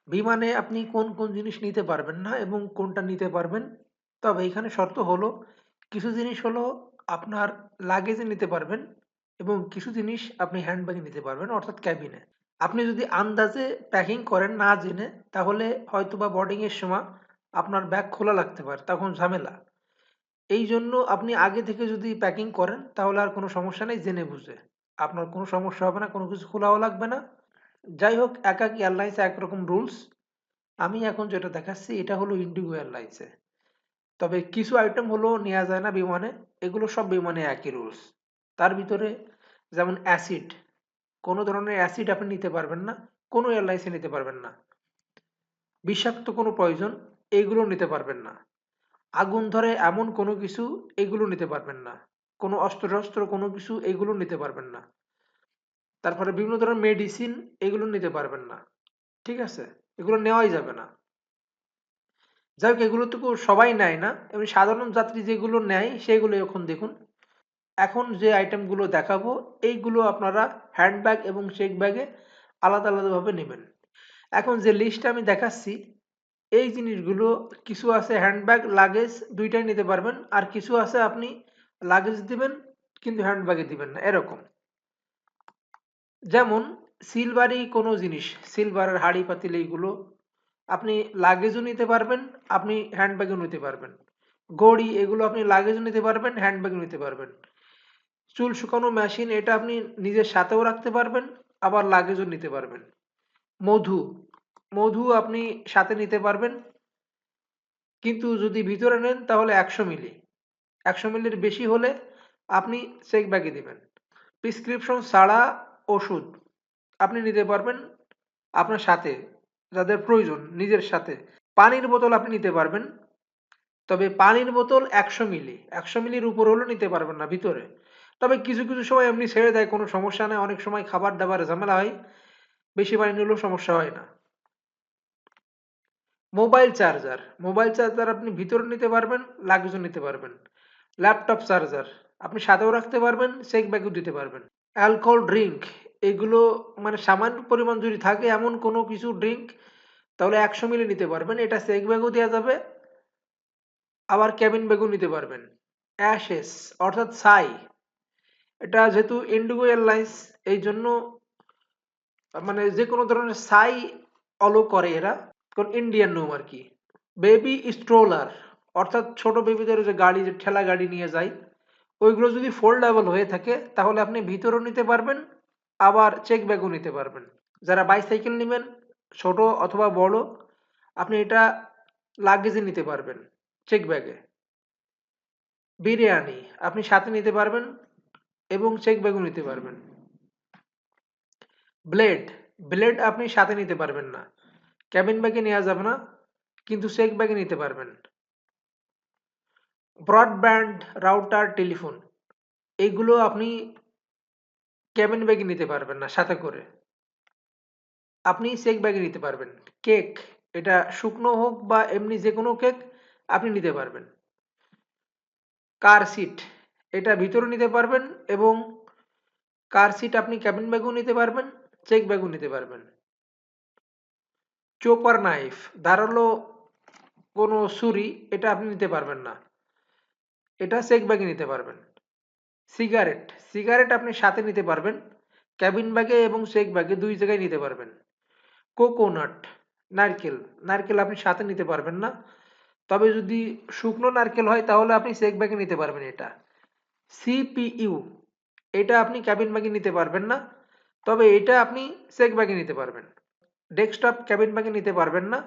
বিমানে আপনি কোন কোন জিনিস নিতে পারবেন না এবং কোনটা নিতে পারবেন। তবে এখানে শর্ত হলো, কিছু জিনিস হলো আপনার লাগেজে নিতে পারবেন এবং কিছু জিনিস আপনি হ্যান্ডব্যাগে নিতে পারবেন, অর্থাৎ ক্যাবিনে। আপনি যদি আন্দাজে প্যাকিং করেন না জেনে, তাহলে হয়তোবা বোর্ডিং এর সময় আপনার ব্যাগ খোলা লাগতে পারে, তখন ঝামেলা। এই জন্য আপনি আগে থেকে যদি প্যাকিং করেন তাহলে আর কোনো সমস্যা নেই, জেনে বুঝে আপনার কোনো সমস্যা হবে না, কোনো কিছু খোলাও লাগবে না। যাই হোক, এক এক এয়ারলাইন্স একরকম রুলস। আমি এখন যেটা দেখাচ্ছি এটা হলো ইন্ডিগো এয়ারলাইন্সে। তবে কিছু আইটেম হলো নেওয়া যায় না বিমানে, এগুলো সব বিমানে একই রুলস। তার ভিতরে যেমন অ্যাসিড, কোনো ধরনের অ্যাসিড আপনি নিতে পারবেন না, কোনো এয়ারলাইন্সে নিতে পারবেন না। বিষাক্ত কোনো পয়জন, এইগুলো নিতে পারবেন না। আগুন ধরে এমন কোনো কিছু, এগুলো নিতে পারবেন না। কোনো অস্ত্র শস্ত্র কোনো কিছু, এগুলো নিতে পারবেন না। তারপরে বিভিন্ন ধরনের মেডিসিন, এগুলো নিতে পারবেন না। ঠিক আছে, এগুলো নেওয়াই যাবে না। যাই হোক, এগুলো তো সবাই নেয় না, এমনি সাধারণ যাত্রী যেগুলো নেয় সেগুলো এখন দেখুন। এখন যে আইটেমগুলো দেখাবো, এইগুলো আপনারা হ্যান্ডব্যাগ এবং চেক ব্যাগে আলাদা আলাদাভাবে নেবেন। এখন যে লিস্টটা আমি দেখাচ্ছি, এই জিনিসগুলো কিছু আছে হ্যান্ডব্যাগ লাগেজ দুইটাই নিতে পারবেন, আর কিছু আছে আপনি লাগেজ দিবেন কিন্তু হ্যান্ডব্যাগে দিবেন না, এরকম। যেমন সিলভারি কোনো জিনিস, সিলভারের হাঁড়ি পাতিল, এইগুলো আপনি লাগেজও নিতে পারবেন, আপনি হ্যান্ডব্যাগও নিতে পারবেন। ঘড়ি, এগুলো আপনি লাগেজও নিতে পারবেন, হ্যান্ডব্যাগও নিতে পারবেন। চুল শুকানো মেশিন, এটা আপনি নিজের সাথেও রাখতে পারবেন, আবার লাগেজও নিতে পারবেন। মধু, মধু আপনি সাথে নিতে পারবেন, কিন্তু যদি ভিতরে নেন তাহলে ১০০ মিলি। ১০০ মিলির বেশি হলে আপনি চেক ব্যাগে দিবেন। প্রেসক্রিপশন ছাড়া ওষুধ আপনি নিতে পারবেন আপনার সাথে, যাদের প্রয়োজন নিজের সাথে। পানির বোতল আপনি নিতে পারবেন, তবে পানির বোতল ১০০ মিলি, ১০০ মিলির উপর হলেও নিতে পারবেন না ভিতরে। তবে কিছু কিছু সময় এমনি ছেড়ে দেয়, কোনো সমস্যা নেই, অনেক সময় খাবার দাবার ঝামেলা হয়, বেশি পানি নিলেও সমস্যা হয় না। মোবাইল চার্জার, মোবাইল চার্জার আপনি ভিতরে নিতে পারবেন, লাগেজও নিতে পারবেন। ল্যাপটপ চার্জার আপনি সাথেও রাখতে পারবেন, চেক ব্যাগও দিতে পারবেন। অ্যালকোহল ড্রিঙ্ক, এগুলো মানে সামান্য পরিমাণ যদি থাকে এমন কোনো কিছু ড্রিঙ্ক, তাহলে ১০০ মিলি নিতে পারবেন, এটা চেক ব্যাগও দেওয়া যাবে, আবার ক্যাবিন ব্যাগও নিতে পারবেন। অ্যাশেস অর্থাৎ ছাই, এটা যেহেতু ইন্ডিগো এয়ারলাইন্স, এই জন্য মানে যে কোনো ধরনের ছাই অলো করে এরা, কোন ইন্ডিয়ান নোম আর কি। বেবি স্ট্রোলার, অর্থাৎ ছোট বেবিদের যে গাড়ি, যে ঠেলা গাড়ি নিয়ে যায়, ওইগুলো যদি ফোল্ডেবল হয়ে থাকে তাহলে আপনি ভিতরেও নিতে পারবেন, আবার চেক ব্যাগও নিতে পারবেন। যারা বাইসাইকেল নেবেন, ছোট অথবা বড়, আপনি এটা লাগেজে নিতে পারবেন, চেক ব্যাগে। বিরিয়ানি আপনি সাথে নিতে পারবেন এবং চেক ব্যাগও নিতে পারবেন। ব্লেড, ব্লেড আপনি সাথে নিতে পারবেন না, ক্যাবিন ব্যাগে নেওয়া যাবে না, কিন্তু চেক ব্যাগে নিতে পারবেন। ব্রডব্যান্ড রাউটার টেলিফোন, এইগুলো আপনি ক্যাবিন ব্যাগে নিতে পারবেন না সাথে করে, আপনি চেক ব্যাগে নিতে পারবেন। কেক, এটা শুকনো হোক বা এমনি যে কোনো কেক আপনি নিতে পারবেন। কার সিট, এটা ভিতরে নিতে পারবেন এবং কার সিট আপনি ক্যাবিন ব্যাগেও নিতে পারবেন, চেক ব্যাগও নিতে পারবেন। চোপার নাইফ, ধারালো কোনো ছুরি, এটা আপনি নিতে পারবেন না, এটা চেক ব্যাগে নিতে পারবেন। সিগারেট, সিগারেট আপনি সাথে নিতে পারবেন, ক্যাবিন ব্যাগে এবং চেক ব্যাগে দুই জায়গায় নিতে পারবেন। কোকোনাট, নারকেল, নারকেল আপনি সাথে নিতে পারবেন না, তবে যদি শুকনো নারকেল হয় তাহলে আপনি চেক ব্যাগে নিতে পারবেন এটা। সিপিইউ, এটা আপনি ক্যাবিন ব্যাগে নিতে পারবেন না, তবে এটা আপনি চেক ব্যাগে নিতে পারবেন। ডেস্কটপ ক্যাবিন ব্যাগে নিতে পারবেন না,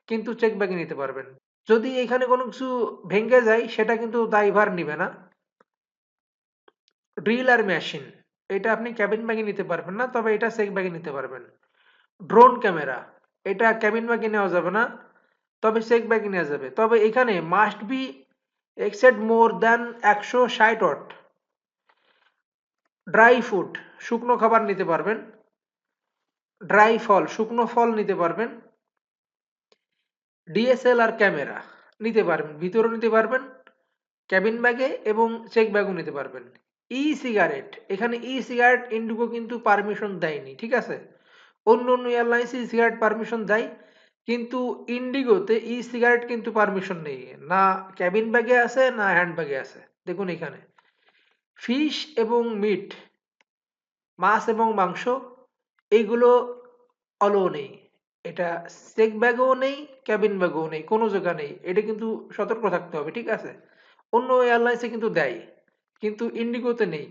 কিন্তু চেক ব্যাগে নিতে পারবেন। যদি এখানে কোনো কিছু ভেঙে যায় সেটা কিন্তু দায়ভার নিবে না। ড্রিল আর মেশিন, এটা আপনি ক্যাবিন ব্যাগে নিতে পারবেন না, তবে এটা চেক ব্যাগে নিতে পারবেন। ড্রোন ক্যামেরা, এটা ক্যাবিন ব্যাগে নেওয়া যাবে না, তবে চেক ব্যাগে নেওয়া যাবে, তবে এখানে must be exceed more than ১৬০ watt. Dry food, শুকনো খাবার নিতে পারবেন। ড্রাই ফল, শুকনো ফল নিতে পারবেন। ডিএসএলআর ক্যামেরা নিতে পারবেন, ভিতরেও নিতে পারবেন, ক্যাবিন ব্যাগে এবং চেক ব্যাগও নিতে পারবেন। ই সিগারেট, এখানে ই সিগারেট ইন্ডিগো কিন্তু পারমিশন দেয়নি, ঠিক আছে। অন্য অন্য এয়ারলাইন্স ই সিগারেট পারমিশন দেয়, কিন্তু ইন্ডিগোতে ই সিগারেট কিন্তু পারমিশন নেই, না ক্যাবিন ব্যাগে আছে না হ্যান্ড ব্যাগে আছে। দেখুন এখানে ফিশ এবং মিট, মাছ এবং মাংস, এইগুলো অ্যালাউ নেই। এটা চেক ব্যাগেও নেই, ক্যাবিন ব্যাগেও নেই, কোনো জায়গা নেই। এটা কিন্তু সতর্ক থাকতে হবে, ঠিক আছে? অন্য এয়ারলাইন্সে কিন্তু দেয়, কিন্তু ইন্ডিগোতে নেই।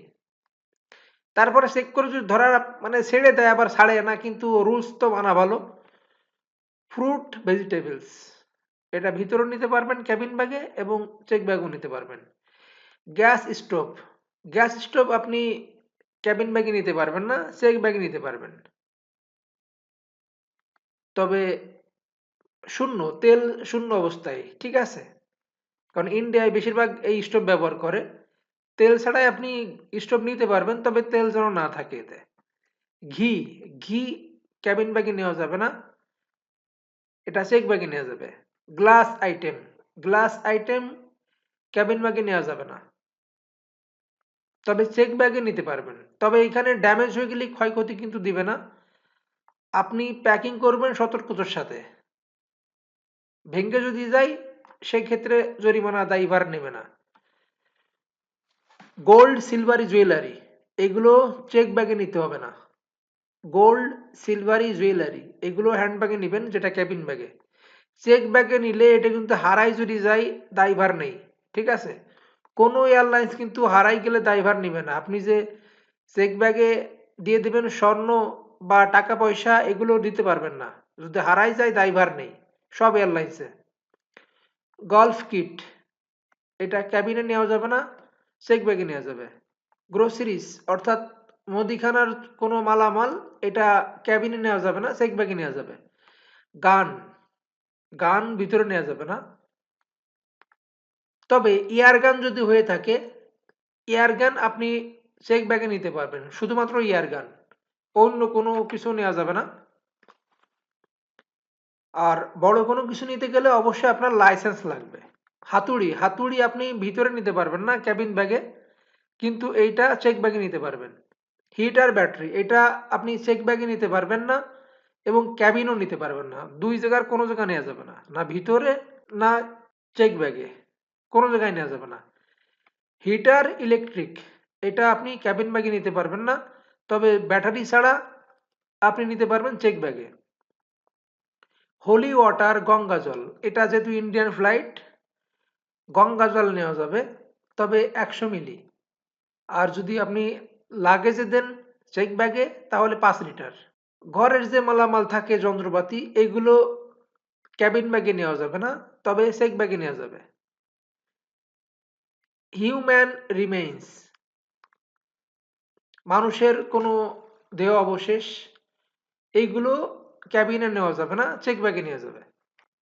তারপরে চেক করে যদি ধরার মানে ছেড়ে দেয়, আবার ছাড়ে না, কিন্তু রুলস তো মানা ভালো। ফ্রুট ভেজিটেবলস এটা ভিতরেও নিতে পারবেন ক্যাবিন ব্যাগে, এবং চেক ব্যাগও নিতে পারবেন। গ্যাস স্টোভ, গ্যাস স্টোভ আপনি ক্যাবিন ব্যাগে নিতে পারবেন না, চেক ব্যাগে নিতে পারবেন। তবে শূন্য তেল, শূন্য অবস্থায়, ঠিক আছে? কারণ ইন্ডিয়ায় বেশিরভাগ এই স্টোভ ব্যবহার করে। তেল ছাড়াই আপনি স্টোভ নিতে পারবেন, তবে তেল যেন না থাকে এতে। ঘি, ঘি ক্যাবিন ব্যাগে নেওয়া যাবে না, এটা চেক ব্যাগে নেওয়া যাবে। Glass item, glass item cabin ব্যাগে নেওয়া যাবে না, তবে চেক ব্যাগে নিতে পারবেন। তবে এখানে ড্যামেজ হয়ে গেলে ক্ষয়ক্ষতি কিন্তু দিবে না। আপনি প্যাকিং করবেন সতর্কতার সাথে। ভেঙে যদি যায় সেই ক্ষেত্রে জরিমানা দায়ভার নেবে না। গোল্ড সিলভারি জুয়েলারি এগুলো চেক ব্যাগে নিতে হবে না। গোল্ড সিলভারি জুয়েলারি এগুলো হ্যান্ড ব্যাগে নেবেন, যেটা ক্যাবিন ব্যাগে। চেক ব্যাগে নিলে এটা কিন্তু হারাই যদি যায় দায়ভার নেই, ঠিক আছে? কোনো এয়ারলাইন্স কিন্তু হারাই গেলে দায়ভার নেবে না। আপনি যে চেক ব্যাগে দিয়ে দেবেন স্বর্ণ বা টাকা পয়সা, এগুলো দিতে পারবেন না। যদি হারাই যায় দায়ভার নেই সব এয়ারলাইন্সে। গলফ কিট এটা ক্যাবিনে নেওয়া যাবে না, চেক ব্যাগে নেওয়া যাবে। গ্রোসারিস অর্থাৎ মুদিখানার কোনো মালামাল, এটা ক্যাবিনে নেওয়া যাবে না, চেক ব্যাগে নেওয়া যাবে। গান, গান ভিতরে নেওয়া যাবে না। তবে এয়ার গান যদি হয়ে থাকে, এয়ার গান আপনি চেক ব্যাগে নিতে পারবেন, শুধুমাত্র এয়ার গান, অন্য কোনো কিছু নেওয়া যাবে না। আর বড় কোনো কিছু নিতে গেলে অবশ্যই আপনার লাইসেন্স লাগবে। হাতুড়ি, হাতুড়ি আপনি ভিতরে নিতে পারবেন না ক্যাবিন ব্যাগে, কিন্তু এইটা চেক ব্যাগে নিতে পারবেন। হিটার ব্যাটারি এটা আপনি চেক ব্যাগে নিতে পারবেন না, এবং ক্যাবিনও নিতে পারবেন না। দুই জায়গার কোনো জায়গা নেওয়া যাবে না, না ভিতরে না চেক ব্যাগে, কোনো জায়গায় নেওয়া যাবে না। হিটার ইলেকট্রিক এটা আপনি ক্যাবিন ব্যাগে নিতে পারবেন না, তবে ব্যাটারি ছাড়া আপনি নিতে পারবেন চেক ব্যাগে। হোলি ওয়াটার গঙ্গা জল এটা যেহেতু ইন্ডিয়ান ফ্লাইট, গঙ্গা জল নেওয়া যাবে, তবে 100 মিলি। আর যদি আপনি লাগেজে দেন চেক ব্যাগে, তাহলে 5 লিটার। ঘরের যে মালামাল থাকে যন্ত্রপাতি, এগুলো ক্যাবিন ব্যাগে নেওয়া যাবে না, তবে চেক ব্যাগে নেওয়া যাবে। হিউম্যান রিমেইন্স মানুষের কোনো দেহ অবশেষ, এইগুলো ক্যাবিনে নেওয়া যাবে না, চেক ব্যাগে নেওয়া যাবে।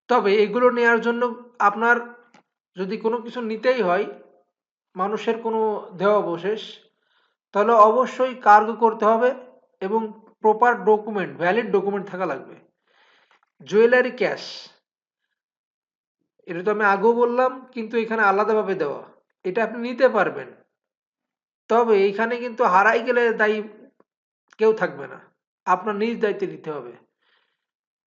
তবে এগুলো নেয়ার জন্য আপনার যদি কোনো কিছু নিতেই হয়, মানুষের কোনো দেহ অবশেষ, তাহলে অবশ্যই কার্গো করতে হবে, এবং প্রপার ডকুমেন্ট, ভ্যালিড ডকুমেন্ট থাকা লাগবে। জুয়েলারি ক্যাশ এটা তো আমি আগেও বললাম, কিন্তু এখানে আলাদাভাবে দেওয়া। এটা আপনি নিতে পারবেন, তবে এইখানে কিন্তু হারাই গেলে দায়ী কেউ থাকবে না, আপনার নিজ দায়িত্বে নিতে হবে।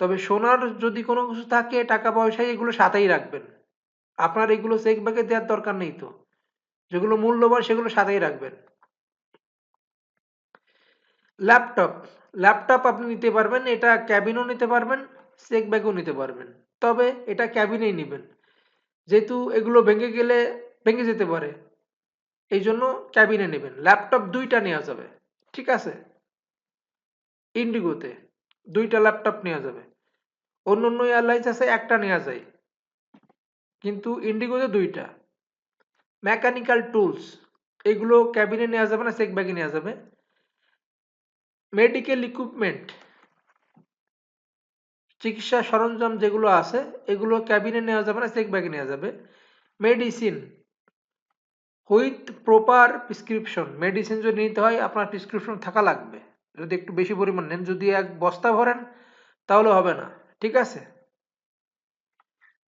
তবে সোনার যদি কোনো কিছু থাকে, টাকা পয়সা, এগুলো সাথেই রাখবেন। আপনার এগুলো চেক ব্যাগে দেওয়ার দরকার নেই তো, যেগুলো মূল্যবান সেগুলো সাথেই রাখবেন। ল্যাপটপ, ল্যাপটপ আপনি নিতে পারবেন, এটা ক্যাবিনও নিতে পারবেন, চেক ব্যাগও নিতে পারবেন, তবে এটা ক্যাবিনেই নেবেন, যেহেতু এগুলো ভেঙে গেলে ভেঙে যেতে পারে, এই জন্য ক্যাবিনে নেবেন। ল্যাপটপ দুইটা নেওয়া যাবে, ঠিক আছে? ইন্ডিগোতে দুইটা ল্যাপটপ নেওয়া যাবে। অন্য অন্য এয়ারলাইন্স আছে একটা নেওয়া যায়, কিন্তু ইন্ডিগোতে দুইটা। মেকানিক্যাল টুলস এগুলো ক্যাবিনে নেওয়া যাবে না, চেক ব্যাগে নেওয়া যাবে। মেডিকেল ইকুইপমেন্ট চিকিৎসা সরঞ্জাম যেগুলো আছে, এগুলো ক্যাবিনে নেওয়া যাবে না, চেক ব্যাগে নেওয়া যাবে। Medicine with proper prescription, medicine যদি নিতে হয় আপনার প্রেসক্রিপশন থাকা লাগবে। যদি একটু বেশি পরিমাণ নেন, যদি এক বস্তা ভরেন তাহলে হবে না, ঠিক আছে?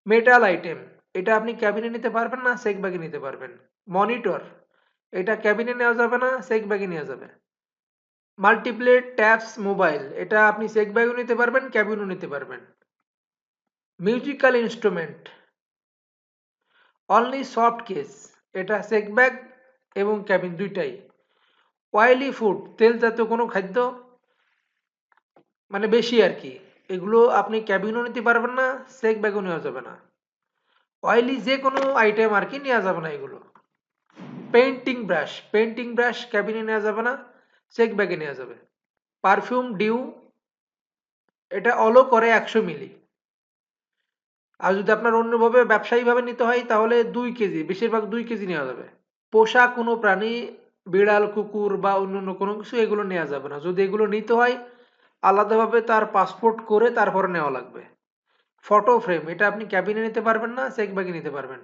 মেটাল আইটেম এটা আপনি ক্যাবিনে নিতে পারবেন না, চেক ব্যাগে নিতে পারবেন। মনিটর এটা ক্যাবিনে নেওয়া যাবে না, চেক ব্যাগে নেওয়া যাবে। মাল্টিপ্লেট ট্যাবস মোবাইল এটা আপনি চেক ব্যাগও নিতে পারবেন, ক্যাবিনও নিতে পারবেন। Musical instrument, only soft case, এটা চেক ব্যাগ এবং ক্যাবিন দুইটাই। অয়েলি ফুড, তেল জাতীয় কোনো খাদ্য, মানে বেশি আর কি, এগুলো আপনি ক্যাবিনও নিতে পারবেন না, চেক ব্যাগও নেওয়া যাবে না। অয়েলি যে কোনো আইটেম আর কি নেওয়া যাবে না এগুলো। পেন্টিং ব্রাশ ক্যাবিনে নেওয়া যাবে না, চেক ব্যাগে নেওয়া যাবে। পারফিউম ডিউ, এটা অলো করে 100 মিলি। আর যদি আপনার অন্যভাবে ব্যবসায়ীভাবে নিতে হয় তাহলে 2 কেজি, বেশিরভাগ 2 কেজি নেওয়া যাবে। পোষা কোনো প্রাণী, বিড়াল কুকুর বা অন্যান্য কোনো কিছু এগুলো নেওয়া যাবে না। যদি এগুলো নিতে হয় আলাদাভাবে তার পাসপোর্ট করে তারপরে নেওয়া লাগবে। ফটো ফ্রেম, এটা আপনি ক্যাবিনে নিতে পারবেন না, চেক ব্যাগে নিতে পারবেন।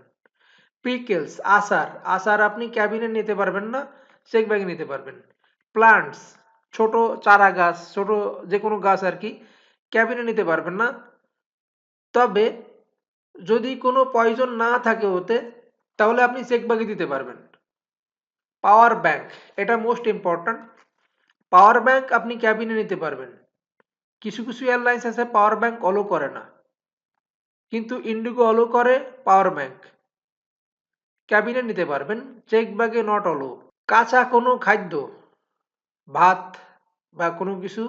পিকেলস, আচার, আচার আপনি ক্যাবিনে নিতে পারবেন না, চেক ব্যাগে নিতে পারবেন। প্লান্টস, ছোট চারা গাছ, ছোট যে কোনো গাছ আর কি, ক্যাবিনে নিতে পারবেন না। তবে যদি কোনো পয়জন না থাকে ওতে, তাহলে আপনি চেক ব্যাগে দিতে পারবেন। পাওয়ার ব্যাংক, এটা মোস্ট ইম্পর্ট্যান্ট। পাওয়ার ব্যাংক আপনি ক্যাবিনে নিতে পারবেন। কিছু কিছু এয়ারলাইন্স আছে পাওয়ার ব্যাংক অলো করে না, কিন্তু ইন্ডিগো অলো করে পাওয়ার ব্যাংক, ক্যাবিনে নিতে পারবেন, চেক ব্যাগে নট অলো। কাঁচা কোনো খাদ্য, ভাত বা কোনো কিছু,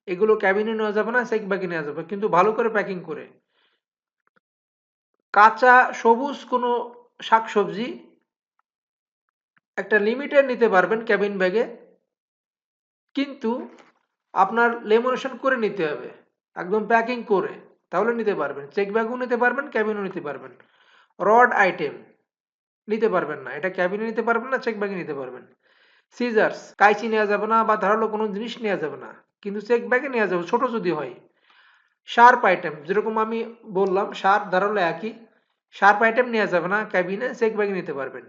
এগুলো ক্যাবিনে নেওয়া যাবে না, চেক ব্যাগে নেওয়া যাবে, কিন্তু ভালো করে প্যাকিং করে। কাঁচা সবুজ কোনো শাকসবজি একটা লিমিটেড নিতে পারবেন ক্যাবিন ব্যাগে, কিন্তু আপনার লেমিনেশন করে নিতে হবে, একদম প্যাকিং করে, তাহলে নিতে পারবেন। চেক ব্যাগও নিতে পারবেন, ক্যাবিনও নিতে পারবেন। রড আইটেম নিতে পারবেন না, এটা ক্যাবিনে নিতে পারবেন না, চেক ব্যাগে নিতে পারবেন। সিজার্স, কাঁচি নেওয়া যাবে না বা ধারালো কোনো জিনিস নেওয়া যাবে না, কিন্তু চেক ব্যাগে নেওয়া যাবে ছোট যদি হয়। শার্প আইটেম, যেরকম আমি বললাম শার্প ধারালো একই, শার্প আইটেম নেওয়া যাবে না ক্যাবিনে, চেক ব্যাগে নিতে পারবেন।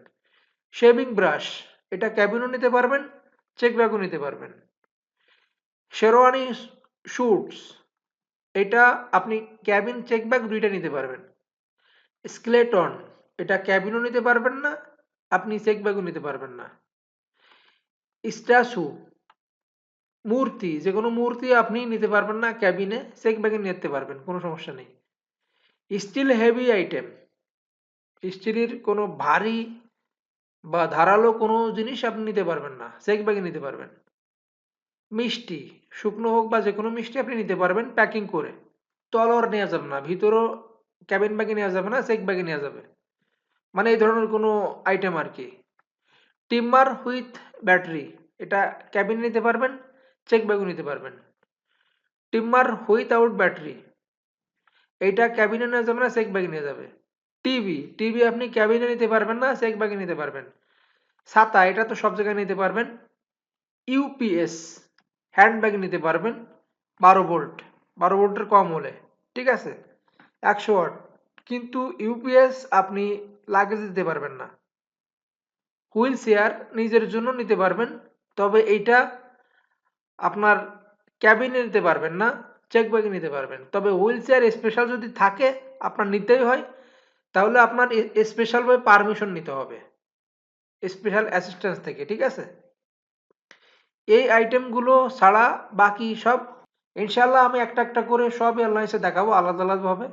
শেভিং ব্রাশ, এটা ক্যাবিনও নিতে পারবেন, চেক ব্যাগও নিতে পারবেন। শেরওয়ানি শুটস, এটা আপনি ক্যাবিন চেক ব্যাগ দুইটা নিতে পারবেন। স্কেলেটন, এটা ক্যাবিনও নিতে পারবেন না, আপনি চেক ব্যাগও নিতে পারবেন না। স্ট্যাচু, মূর্তি, যে কোনো মূর্তি আপনি নিতে পারবেন না ক্যাবিনে, চেক ব্যাগে নিতে পারবেন, কোনো সমস্যা নেই। স্টিল হেভি আইটেম, স্টিলের কোনো ভারী বা ধারালো কোনো জিনিস আপনি নিতে পারবেন না, চেক ব্যাগে নিতে পারবেন। মিষ্টি, শুকনো হোক বা যে কোনো মিষ্টি আপনি নিতে পারবেন প্যাকিং করে। তলোয়ার নেওয়া যাবে না, ভিতরও ক্যাবিন ব্যাগে নেওয়া যাবে না, চেক ব্যাগে নেওয়া যাবে, মানে এই ধরনের কোনো আইটেম আর কি। টিম্বার উইথ ব্যাটারি, এটা ক্যাবিনে নিতে পারবেন, চেক ব্যাগও নিতে পারবেন। টিম্বার উইথআউট ব্যাটারি, এইটা ক্যাবিনে নেওয়া যাবে না, চেক ব্যাগে নিয়ে যাবে। টিভি আপনি ক্যাবিনে নিতে পারবেন না, চেক ব্যাগে নিতে পারবেন। ছাতা, এটা তো সব জায়গায় নিতে পারবেন। ইউপিএস, হ্যান্ড ব্যাগে নিতে পারবেন, 12 ভোল্ট, 12 ভোল্টের কম হলে, ঠিক আছে, 100 ওয়াট, কিন্তু ইউপিএস আপনি লাগেজ দিতে পারবেন না। হুইল চেয়ার নিজের জন্য নিতে পারবেন, তবে এইটা আপনার ক্যাবিনে নিতে পারবেন না, চেক ব্যাগে নিতে পারবেন। তবে হুইল চেয়ার স্পেশাল যদি থাকে আপনার নিতেই হয়, তাহলে আপনার স্পেশালভাবে পারমিশন নিতে হবে স্পেশাল অ্যাসিস্ট্যান্স থেকে, ঠিক আছে। এই আইটেমগুলো ছাড়া বাকি সব ইনশাল্লাহ আমি একটা একটা করে সব এয়ারলাইন্সে দেখাবো আলাদা আলাদাভাবে,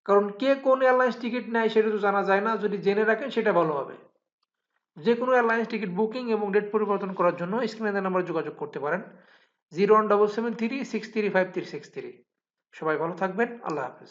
কারণ কে কোন এয়ারলাইন্স টিকিট নেয় সেটা তো জানা যায় না, যদি জেনে রাখেন সেটা ভালো হবে। যে কোনো এয়ারলাইন্স টিকিট বুকিং এবং ডেট পরিবর্তন করার জন্য স্ক্রিনে দেওয়া নাম্বারে যোগাযোগ করতে পারেন, 017773635363। সবাই ভালো থাকবেন, আল্লাহ হাফেজ।